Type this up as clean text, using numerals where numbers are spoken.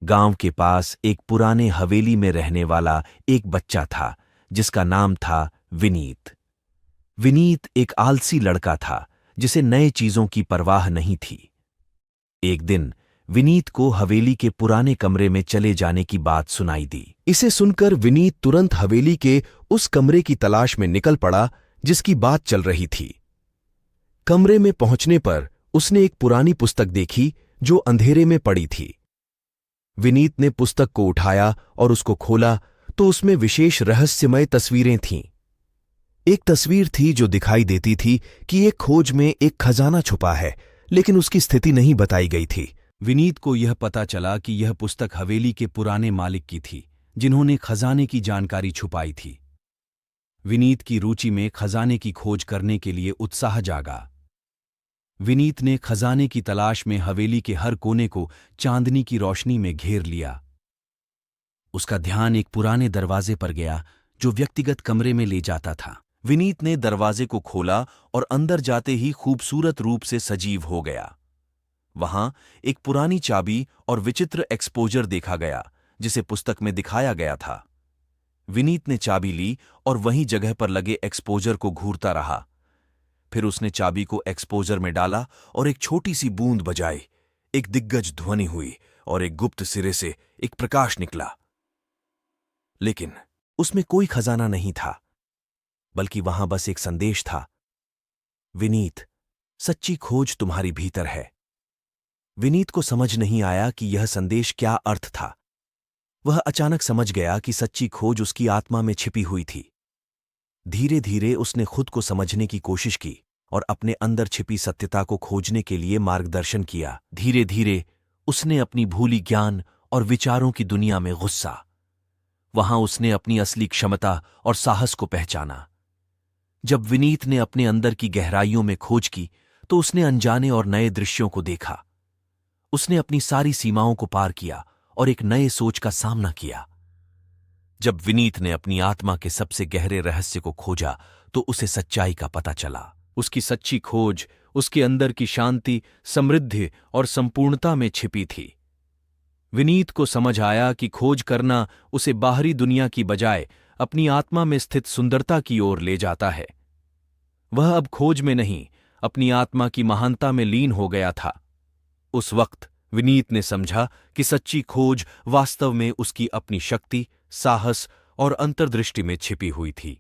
गांव के पास एक पुराने हवेली में रहने वाला एक बच्चा था जिसका नाम था विनीत। विनीत एक आलसी लड़का था जिसे नए चीजों की परवाह नहीं थी। एक दिन विनीत को हवेली के पुराने कमरे में चले जाने की बात सुनाई दी। इसे सुनकर विनीत तुरंत हवेली के उस कमरे की तलाश में निकल पड़ा जिसकी बात चल रही थी। कमरे में पहुंचने पर उसने एक पुरानी पुस्तक देखी जो अंधेरे में पड़ी थी। विनीत ने पुस्तक को उठाया और उसको खोला तो उसमें विशेष रहस्यमय तस्वीरें थीं। एक तस्वीर थी जो दिखाई देती थी कि एक खोज में एक खजाना छुपा है, लेकिन उसकी स्थिति नहीं बताई गई थी। विनीत को यह पता चला कि यह पुस्तक हवेली के पुराने मालिक की थी जिन्होंने खजाने की जानकारी छुपाई थी। विनीत की रुचि में खजाने की खोज करने के लिए उत्साह जागा। विनीत ने खजाने की तलाश में हवेली के हर कोने को चांदनी की रोशनी में घेर लिया। उसका ध्यान एक पुराने दरवाजे पर गया जो व्यक्तिगत कमरे में ले जाता था। विनीत ने दरवाजे को खोला और अंदर जाते ही खूबसूरत रूप से सजीव हो गया। वहां एक पुरानी चाबी और विचित्र एक्सपोजर देखा गया जिसे पुस्तक में दिखाया गया था। विनीत ने चाबी ली और वहीं जगह पर लगे एक्सपोजर को घूरता रहा। फिर उसने चाबी को एक्सपोजर में डाला और एक छोटी सी बूंद बजाई। एक दिग्गज ध्वनि हुई और एक गुप्त सिरे से एक प्रकाश निकला। लेकिन उसमें कोई खजाना नहीं था, बल्कि वहां बस एक संदेश था। विनीत, सच्ची खोज तुम्हारी भीतर है। विनीत को समझ नहीं आया कि यह संदेश क्या अर्थ था। वह अचानक समझ गया कि सच्ची खोज उसकी आत्मा में छिपी हुई थी। धीरे धीरे उसने खुद को समझने की कोशिश की और अपने अंदर छिपी सत्यता को खोजने के लिए मार्गदर्शन किया। धीरे धीरे उसने अपनी भूली ज्ञान और विचारों की दुनिया में गुस्सा। वहां उसने अपनी असली क्षमता और साहस को पहचाना। जब विनीत ने अपने अंदर की गहराइयों में खोज की तो उसने अनजाने और नए दृश्यों को देखा। उसने अपनी सारी सीमाओं को पार किया और एक नए सोच का सामना किया। जब विनीत ने अपनी आत्मा के सबसे गहरे रहस्य को खोजा तो उसे सच्चाई का पता चला। उसकी सच्ची खोज उसके अंदर की शांति, समृद्धि और संपूर्णता में छिपी थी। विनीत को समझ आया कि खोज करना उसे बाहरी दुनिया की बजाय अपनी आत्मा में स्थित सुंदरता की ओर ले जाता है। वह अब खोज में नहीं, अपनी आत्मा की महानता में लीन हो गया था। उस वक्त विनीत ने समझा कि सच्ची खोज वास्तव में उसकी अपनी शक्ति, साहस और अंतर्दृष्टि में छिपी हुई थी।